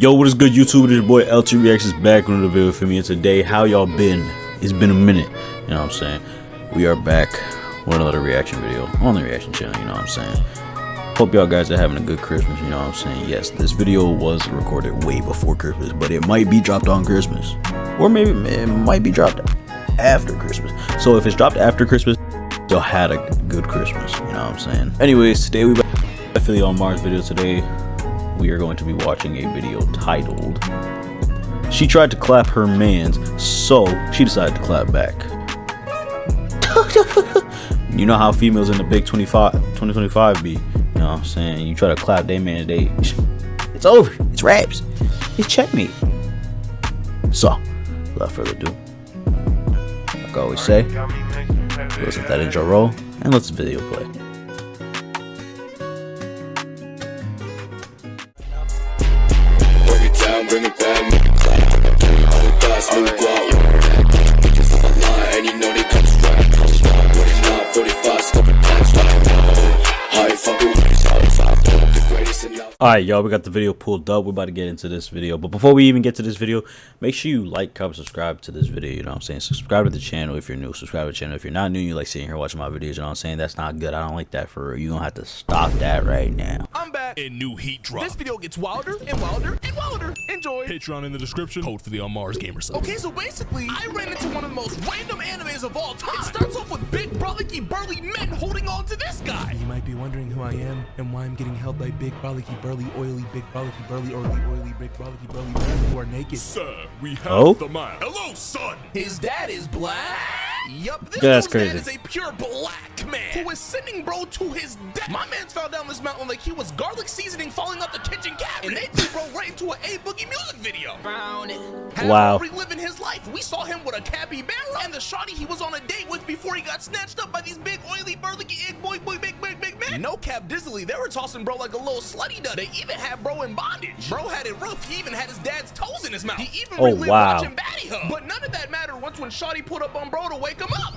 Yo, what is good, YouTube? It is your boy LT Reactions back with another video for me. And today, how y'all been? It's been a minute. You know what I'm saying? We are back with another reaction video on the reaction channel. You know what I'm saying? Hope y'all guys are having a good Christmas. You know what I'm saying? Yes, this video was recorded way before Christmas, but it might be dropped on Christmas, or maybe it might be dropped after Christmas. So if it's dropped after Christmas, y'all had a good Christmas. You know what I'm saying? Anyways, today we back with a Philly on Mars video. Today we are going to be watching a video titled "She Tried to Clap Her Mans, So She Decided to Clap Back." You know how females in the big 2025 be. You know what I'm saying? You try to clap they man, it's over. It's raps. It's checkmate. So, without further ado, like I always say, let's let that intro roll and let this video play. Bring it back, make it clap. All the guys move out. Bitches on the line, and you know they come straight. 49, 45, scope and patch. High fucking ways, the greatest in love. Alright, y'all, we got the video pulled up. We're about to get into this video. But before we even get to this video, make sure you like, comment, subscribe to this video. You know what I'm saying? Subscribe to the channel if you're new. Subscribe to the channel if you're not new. You like sitting here watching my videos. You know what I'm saying? That's not good. I don't like that for real. You're going to have to stop that right now. I'm back and new heat drop. This video gets wilder and wilder and wilder. Enjoy. Patreon in the description. Code for the On Mars Gamer sub. Okay, so basically, I ran into one of the most random animes of all time. It starts off with big, brolicky, burly men holding on to this guy. You might be wondering who I am and why I'm getting held by big, brolicky, burly, oily, big, brolicky, burly, oily, big, brolicky, burly men who are naked. Sir, we have the man. Hello, son. His dad is black. Yup, this That's dude's crazy. dad is a pure black man who is sending bro to his death. My man's fell down this mountain like he was garlic seasoning falling off the kitchen cabinet. And they threw bro right into an A-Boogie music video. Wow. Reliving his life. We saw him with a capybara and the shawty he was on a date with before he got snatched up by these big, oily, burly, egg boy, big men. No cap dizzily, they were tossing bro like a little slutty dud. They even had bro in bondage. Bro had it rough. He even had his dad's toes in his mouth. He even relived watching Batty Hub. But none of that mattered once when shawty put up on bro to wake him up.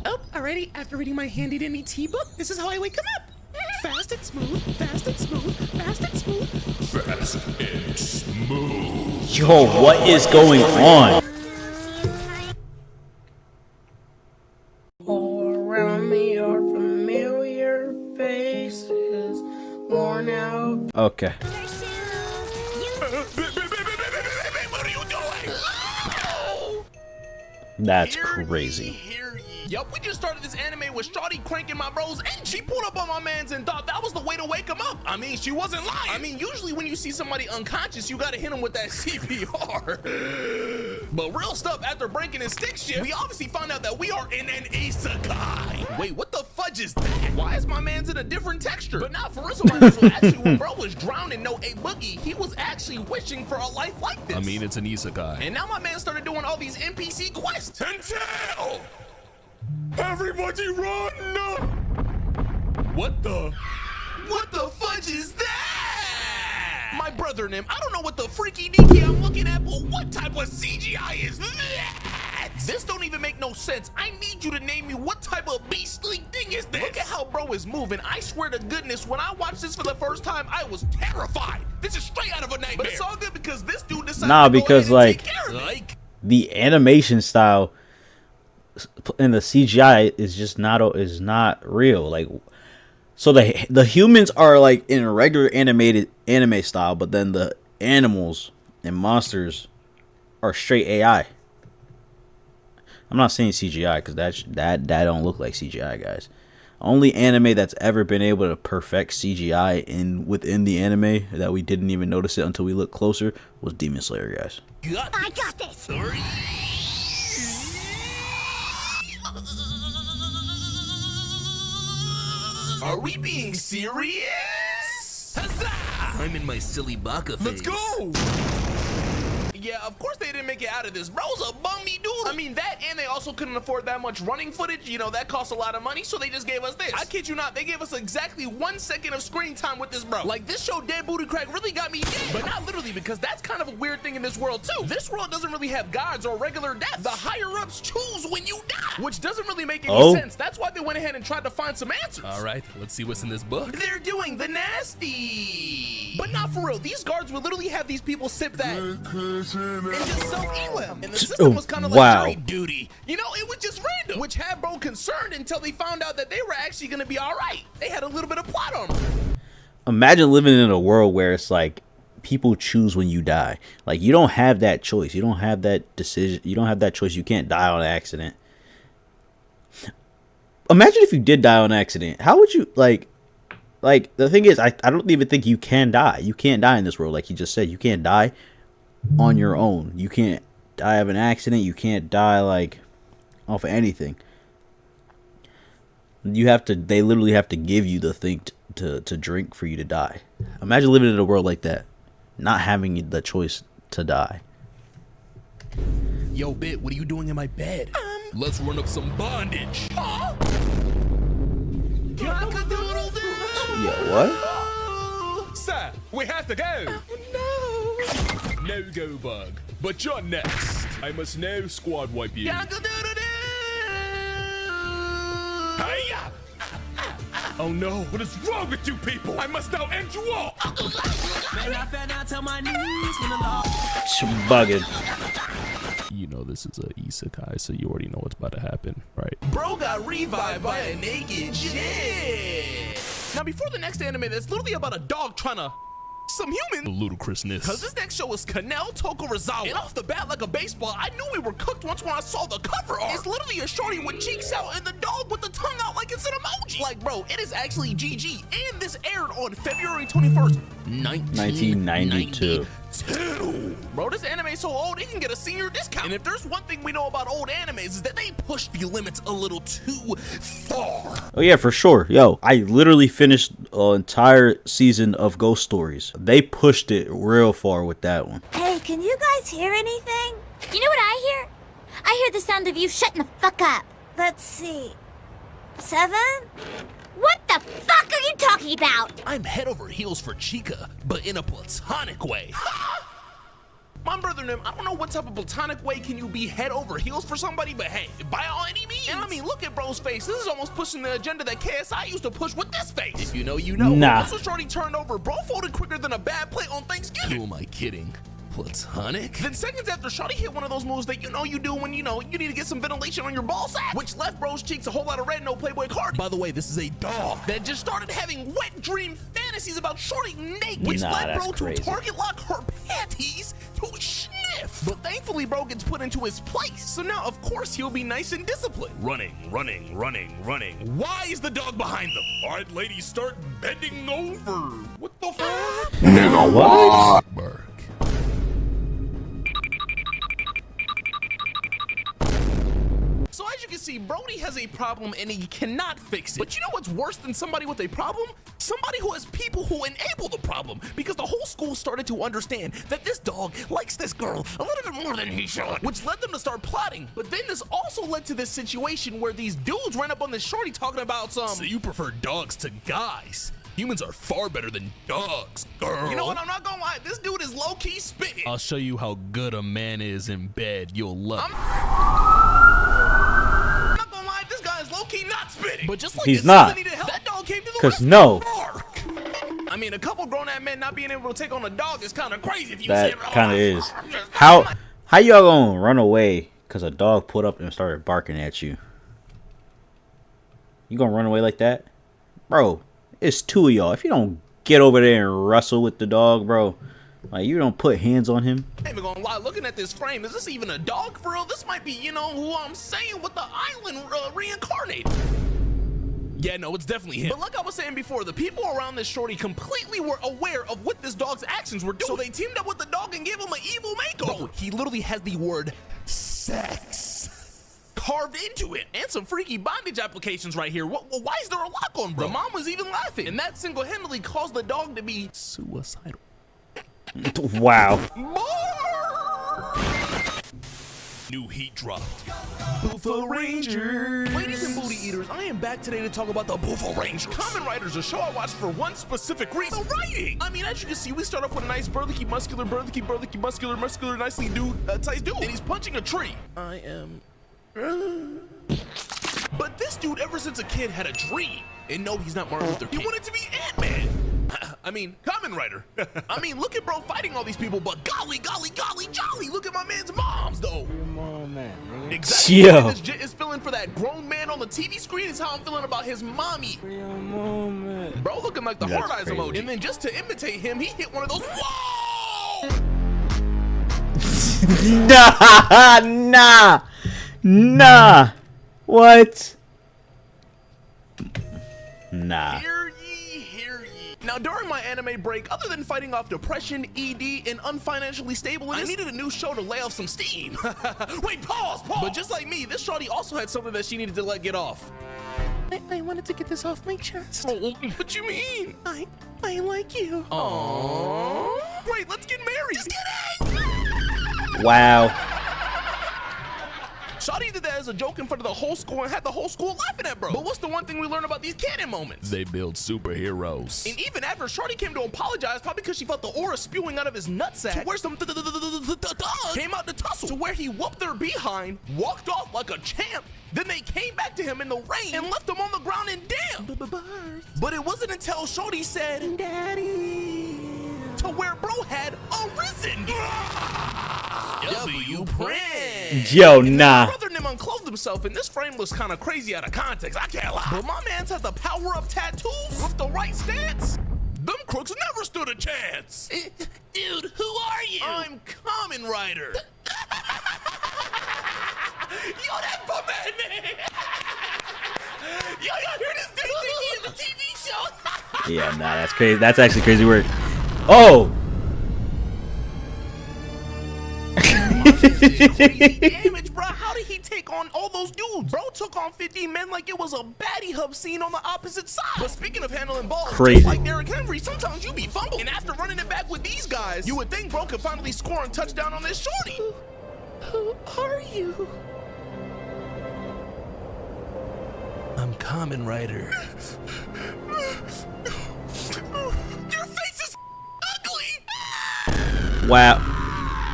Oh, alrighty, after reading my handy dandy tea book, this is how I wake him up. Fast and smooth, fast and smooth, fast and smooth. Fast and smooth. Yo, what is going on? All around me are familiar faces, worn out. Okay. What are you doing? That's crazy. Yup, we just started this anime with Shawty cranking my bros, and she pulled up on my mans and thought that was the way to wake him up. I mean, she wasn't lying. I mean, usually when you see somebody unconscious, you gotta hit him with that CPR. But real stuff, after breaking his stick shit, we obviously found out that we are in an isekai. Wait, what the fudge is that? Why is my man's in a different texture? But not for real, so actually when bro was drowning, no A-Boogie, he was actually wishing for a life like this. I mean, it's an isekai. And now my man started doing all these NPC quests. Until everybody run! What the fudge is that? My brother and him, I don't know what the freaky deaky I'm looking at, but what type of CGI is that? This don't even make no sense. I need you to name me what type of beastly thing is this? Look at how bro is moving. I swear to goodness, when I watched this for the first time, I was terrified. This is straight out of a nightmare. But it's all good because this dude decided to go because ahead and like, take care of me. the animation style and the CGI is not real. Like, so the humans are like in a regular animated anime style, but then the animals and monsters are straight AI. I'm not saying CGI because that don't look like CGI, guys. Only anime that's ever been able to perfect CGI within the anime that we didn't even notice it until we looked closer was Demon Slayer, guys. I got this. Are we being serious? Huzzah! I'm in my silly baka phase. Let's go! Yeah, of course they didn't make it out of this. Bro's a bummy dude. I mean, that and they also couldn't afford that much running footage. You know, that costs a lot of money, so they just gave us this. I kid you not, they gave us exactly 1 second of screen time with this bro. Like, this show Dead Booty Crack really got me dead. But not literally, because that's kind of a weird thing in this world too. This world doesn't really have gods or regular deaths. The higher ups choose when you die, which doesn't really make any sense. That's why they went ahead and tried to find some answers. All right, let's see what's in this book. They're doing the nasty. But not for real. These guards would literally have these people sip that and just self-heal them. And the system was kind of like jury duty. You know, it was just random, which had bro concerned until they found out that they were actually going to be all right. They had a little bit of plot armor. Imagine living in a world where it's like people choose when you die. Like, you don't have that choice. You don't have that decision. You don't have that choice. You can't die on accident. Imagine if you did die on accident. How would you, like the thing is, I don't even think you can die. You can't die in this world. Like you just said, you can't die on your own. You can't die of an accident. You can't die like off of anything. You have to, they literally have to give you the thing to drink for you to die. Imagine living in a world like that, not having the choice to die. Yo, Bit, what are you doing in my bed? Let's run up some bondage. Yo, what? Sir, we have to go. Oh, no. No go bug. But you're next. I must now squad wipe you. Hiya! Oh no, what is wrong with you people? I must now end you all. Bugging. You know this is a isekai, so you already know what's about to happen, right? Bro got revived by a naked chick. Now, before the next anime, that's literally about a dog trying to some human. The ludicrousness. Because this next show is Kanel Tokorozawa. And off the bat, like a baseball, I knew we were cooked once when I saw the cover art. It's literally a shorty with cheeks out and the dog with the tongue out like it's an emoji. Like, bro, it is actually GG. And this aired on February 21st, 1992. Bro, this anime is so old, it can get a senior discount. And if there's one thing we know about old animes, is that they push the limits a little too far. Oh yeah, for sure. Yo, I literally finished an entire season of Ghost Stories. They pushed it real far with that one. Hey, can you guys hear anything? You know what I hear? I hear the sound of you shutting the fuck up. Let's see. 7? What the fuck are you talking about? I'm head over heels for Chica, but in a platonic way. My brother and him, I don't know what type of platonic way can you be head over heels for somebody, but hey, by all any means. And I mean, look at bro's face. This is almost pushing the agenda that KSI used to push with this face. If you know, you know. Nah. Once shorty turned over, bro folded quicker than a bad plate on Thanksgiving. Who am I kidding? Platonic? Then seconds after, shorty hit one of those moves that you know you do when you know you need to get some ventilation on your ball sack, which left bro's cheeks a whole lot of red, no Playboy card. By the way, this is a dog that just started having wet dream fantasies about shorty naked, which led bro to target lock her panties to sniff. But thankfully, bro gets put into his place. So now, of course, he'll be nice and disciplined. Running. Why is the dog behind them? All right, ladies, start bending over. What the fuck? Nigga, what? Bark. So as you can see, Brody has a problem and he cannot fix it. But you know what's worse than somebody with a problem? Somebody who has people who enable the problem. Because the whole school started to understand that this dog likes this girl a little bit more than he should, which led them to start plotting. But then this also led to this situation where these dudes ran up on this shorty talking about some... So you prefer dogs to guys? Humans are far better than dogs, girl. You know what? I'm not gonna lie. This dude is low-key spitting. I'll show you how good a man is in bed. You'll love it. I'm not gonna lie. This guy is low-key not spitting. But just like he's not. That dog came to the Because no. I mean, a couple grown-ass men not being able to take on a dog is kind of crazy if you That say kind of is. How y'all gonna run away because a dog put up and started barking at you? You gonna run away like that? Bro, it's two of y'all. If you don't get over there and wrestle with the dog, bro, like you don't put hands on him. I ain't even gonna lie, looking at this frame, is this even a dog for real? This might be, you know, who I'm saying with the island reincarnated. Yeah, no, it's definitely him. But like I was saying before, the people around this shorty completely were aware of what this dog's actions were doing. So they teamed up with the dog and gave him an evil makeover. Bro, he literally has the word sex carved into it, and some freaky bondage applications right here. Why is there a lock on, bro? The mom was even laughing, and that single-handedly caused the dog to be suicidal. Wow. New heat dropped. Buffalo Rangers. Ladies and booty eaters, I am back today to talk about the Buffalo Rangers. Kamen Rider's a show I watched for one specific reason. The writing. I mean, as you can see, we start off with a nice burlicky, muscular, nicely sized dude. And he's punching a tree. I am... But this dude, ever since a kid, had a dream. And no, he's not Martin Luther King. He wanted to be Ant-Man. I mean, Kamen Rider. I mean, look at bro fighting all these people, but golly, jolly, look at my man's moms, though. Exactly. Yo. This jit is feeling for that grown man on the TV screen is how I'm feeling about his mommy. Bro looking like the That's hard eyes crazy. emoji. And then just to imitate him, he hit one of those, whoa! Nah. What? Nah. Hear ye. Now, during my anime break, other than fighting off depression, ED, and unfinancially stable, I needed a new show to lay off some steam. Wait, pause. But just like me, this shorty also had something that she needed to let get off. I wanted to get this off my chest. What you mean? I like you. Aww. Wait, let's get married. Just kidding. Wow. Shawty did that as a joke in front of the whole school and had the whole school laughing at bro. But what's the one thing we learned about these canon moments? They build superheroes. And even after Shawty came to apologize, probably because she felt the aura spewing out of his nutsack, to where some came out to tussle, to where he whooped their behind, walked off like a champ. Then they came back to him in the rain and left him on the ground in damp. But it wasn't until Shawty said, Daddy, to where bro had arisen. W Prince. Yo, nah. Brother and him unclothed himself, and this frame looks kind of crazy out of context. I can't lie. But my man's has the power-up tattoos with the right stance. Them crooks never stood a chance. Dude, who are you? I'm Kamen Rider. Yo, that bum-ass man. Yo, hear this dude think he in the TV show? Yeah, nah, that's crazy. That's actually crazy work. Oh! Crazy damage, bro. How did he take on all those dudes? Bro took on 50 men like it was a baddie hub scene on the opposite side. But speaking of handling balls, Crazy. just like Derrick Henry, sometimes you be fumbled. And after running it back with these guys, you would think bro could finally score and touchdown on this shorty. Who are you? I'm Kamen Rider. Your face is ugly. Wow.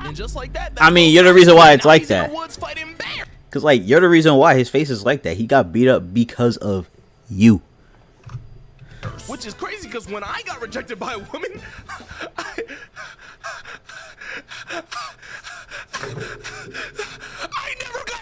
And just like that, I mean, you're the reason why it's now like he's in that. the woods fighting bear. Cause like you're the reason why his face is like that. He got beat up because of you. Which is crazy because when I got rejected by a woman, I never got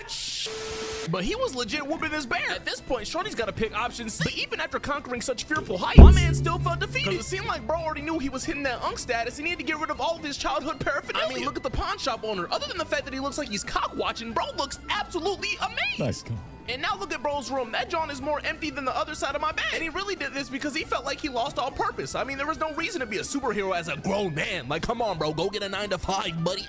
but he was legit whooping this bear. At this point, Shorty's got to pick option C. But even after conquering such fearful heights, my man still felt defeated. Because it seemed like bro already knew he was hitting that unk status and he had to get rid of all of his childhood paraphernalia. I mean, look at the pawn shop owner. Other than the fact that he looks like he's cock watching, bro looks absolutely amazed. Nice. And now look at bro's room. That John is more empty than the other side of my bed. And he really did this because he felt like he lost all purpose. I mean, there was no reason to be a superhero as a grown man. Like, come on, bro, go get a 9-to-5, buddy.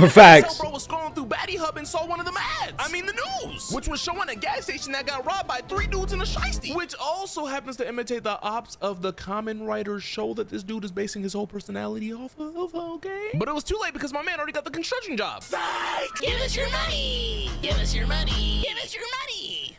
Facts. So bro was scrolling through Baddie Hub and saw one of them ads. I mean, the news, which was showing a gas station that got robbed by 3 dudes in a shiesty, which also happens to imitate the ops of the Kamen Rider show that this dude is basing his whole personality off of, okay? But it was too late because my man already got the construction job. Give us your money! Give us your money! Give us your money!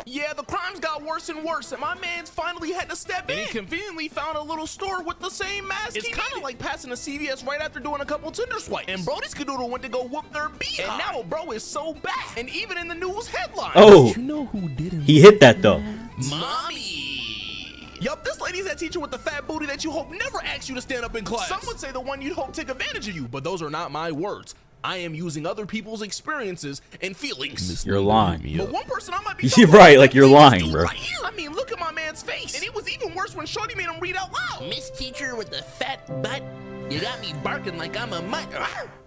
Yeah, the crimes got worse and worse, and my man's finally had to step in. And he conveniently found a little store with the same mask. It's kind of like passing a CVS right after doing a couple Tinder swipes. And Brody's Cadoodle went to go whoop their beat. And now bro is so back, and even in the news headlines. Oh, You know who didn't? he hit that though. Mommy. Yup, this lady's that teacher with the fat booty that you hope never asks you to stand up in class. Some would say the one you'd hope take advantage of you, but those are not my words. I am using other people's experiences and feelings. You're lying. But one person I might be You're right, like you're lying, bro. right here. I mean, look at my man's face. And it was even worse when Shorty made him read out loud. Miss Teacher with the fat butt, you got me barking like I'm a mutt.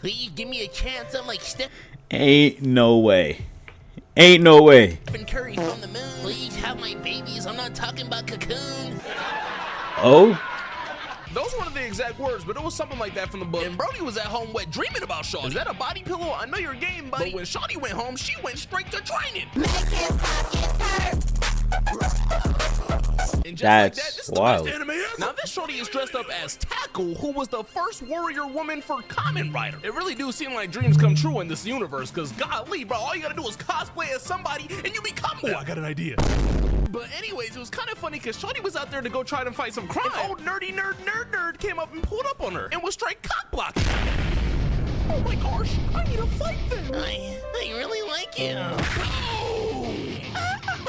Please give me a chance. I'm like Stephen Ain't no way. Ain't no way. Curry from the moon. Please have my babies. I'm not talking about Cocoon. Oh? Those weren't the exact words, but it was something like that from the book. And Brody was at home wet dreaming about Shawty. Is that a body pillow? I know your game, buddy. But when Shawty went home, she went straight to training. Make his pockets hurt. And just That's like that, this is wild. the best anime ever. Now this shorty is dressed up as Tackle, who was the first warrior woman for Kamen Rider. It really do seem like dreams come true in this universe, cause golly, bro, all you gotta do is cosplay as somebody and you become them. Oh, I got an idea. But anyways, it was kind of funny because Shorty was out there to go try to fight some crime. And old nerdy nerd came up and pulled up on her and was straight cock blocking. Oh my gosh, I need to fight them. I really like you.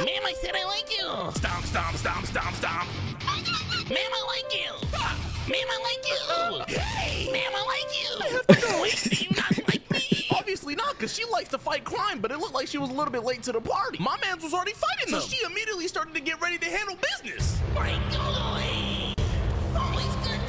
Ma'am, I said I like you. Stomp, stomp, stomp, stomp, stomp. Ma'am, I like you. Ma'am, I like you. Hey, Ma'am, I like you. I have to go. Wait, do you not like me? Obviously not, because she likes to fight crime, but it looked like she was a little bit late to the party. My man's was already fighting them. So she immediately started to get ready to handle business. My God. Oh, he's good.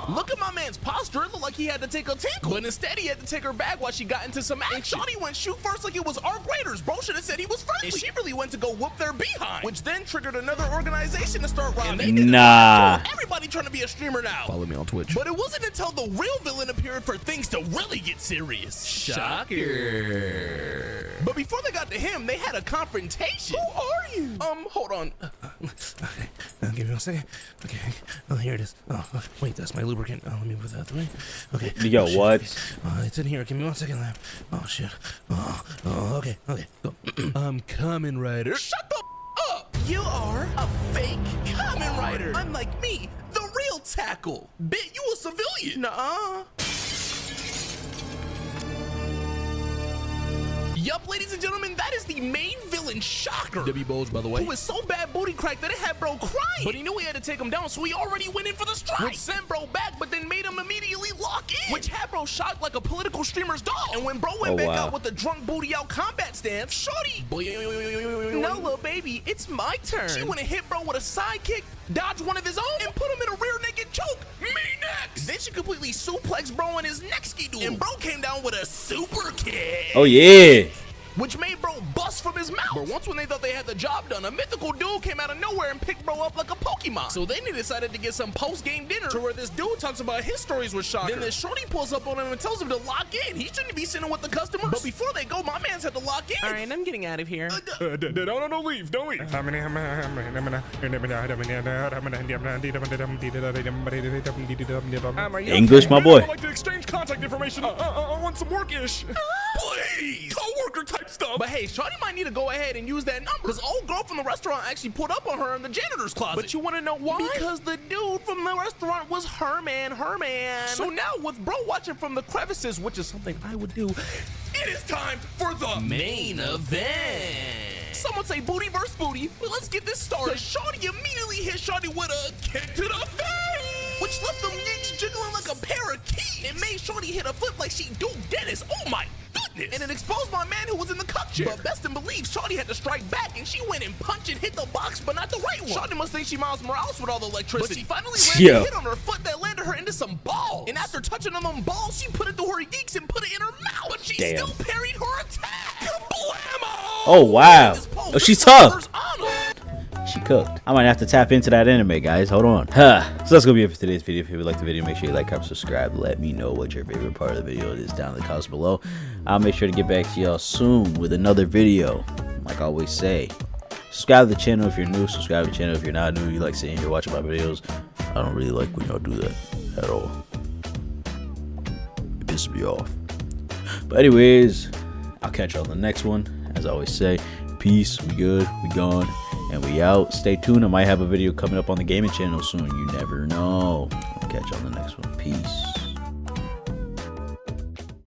Look at my man's posture. It looked like he had to take a tinkle, but instead he had to take her back while she got into some action. And Shawty went shoot first like it was our graders. Bro should have said he was friendly. And she really went to go whoop their behind, which then triggered another organization to start robbing. Nah. Everybody trying to be a streamer now. Follow me on Twitch. But it wasn't until the real villain appeared for things to really get serious. Shocker. But before they got to him, they had a confrontation. Who are you? Hold on. Okay, give me 1 second. Okay, oh, here it is. Oh, wait, that's my lubricant. Oh, let me put that away. Okay. Yo, oh, shit, what? okay. It's in here. Give me 1 second, lab. Oh, shit. Oh, okay, go. I'm Kamen Rider. Shut the up! You are a fake Kamen Rider. Unlike me, the real Tackle. Bet you a civilian. Nuh-uh. Yup, ladies and gentlemen, that is the main villain, Shocker. W Bulge, by the way. Who was so bad booty crack that it had bro crying. But he knew he had to take him down, so he already went in for the strike. Which sent bro back, but then made him immediately lock in. Which had bro shocked like a political streamer's dog. And when bro went back out with the drunk booty out combat stance, Shorty. No, little baby, it's my turn. She went and hit bro with a side kick, dodged one of his own, and put him in a rear naked choke. Me next. Then she completely suplexed bro in his neck ski duel. And bro came down with a super kick. Oh yeah. Which made bro bust from his mouth. But once when they thought they had the job done, a mythical dude came out of nowhere and picked bro up like a Pokemon. So then they decided to get some post-game dinner to where this dude talks about his stories with Shocker. Then this shorty pulls up on him and tells him to lock in. He shouldn't be sitting with the customers. But before they go, my man's had to lock in. All right, I'm getting out of here. Don't leave. Don't leave. English, my boy. I'd like to exchange contact information. I want some work-ish. Please. Co-worker type stuff. But hey, Shorty might need to go ahead and use that number. Because old girl from the restaurant actually put up on her in the janitor's closet. But you want to know why? Because the dude from the restaurant was her man. So now with bro watching from the crevices, which is something I would do, it is time for the Main event. Some would say booty versus booty, but let's get this started. Shorty immediately hit Shorty with a kick to the face, which left them yanks jiggling like a pair of keys. It made Shorty hit a flip like she Duke Dennis. Oh my goodness. And it exposed my man who was in the cup chair. But best in believe, Shorty had to strike back, and she went and punched and hit the box, but not the right one. Shorty must think she Miles Morales with all the electricity. But she finally landed a hit on her foot that landed her into some balls. And after touching on them balls, she put it through her geeks and put it in her mouth. But she still parried her attack. Kablamo! Oh wow. Oh, she's tough. She cooked. I might have to tap into that anime, guys. Hold on. So that's gonna be it for today's video. If you would like the video, make sure you like, comment, subscribe. Let me know what your favorite part of the video is down in the comments below. I'll make sure to get back to y'all soon with another video. Like I always say, subscribe to the channel if you're new. Subscribe to the channel if you're not new. You like sitting here watching my videos. I don't really like when y'all do that at all. It pisses me off. But anyways, I'll catch y'all on the next one. As I always say, peace. We good. We gone. And we out. Stay tuned. I might have a video coming up on the gaming channel soon. You never know. I'll catch you on the next one. Peace.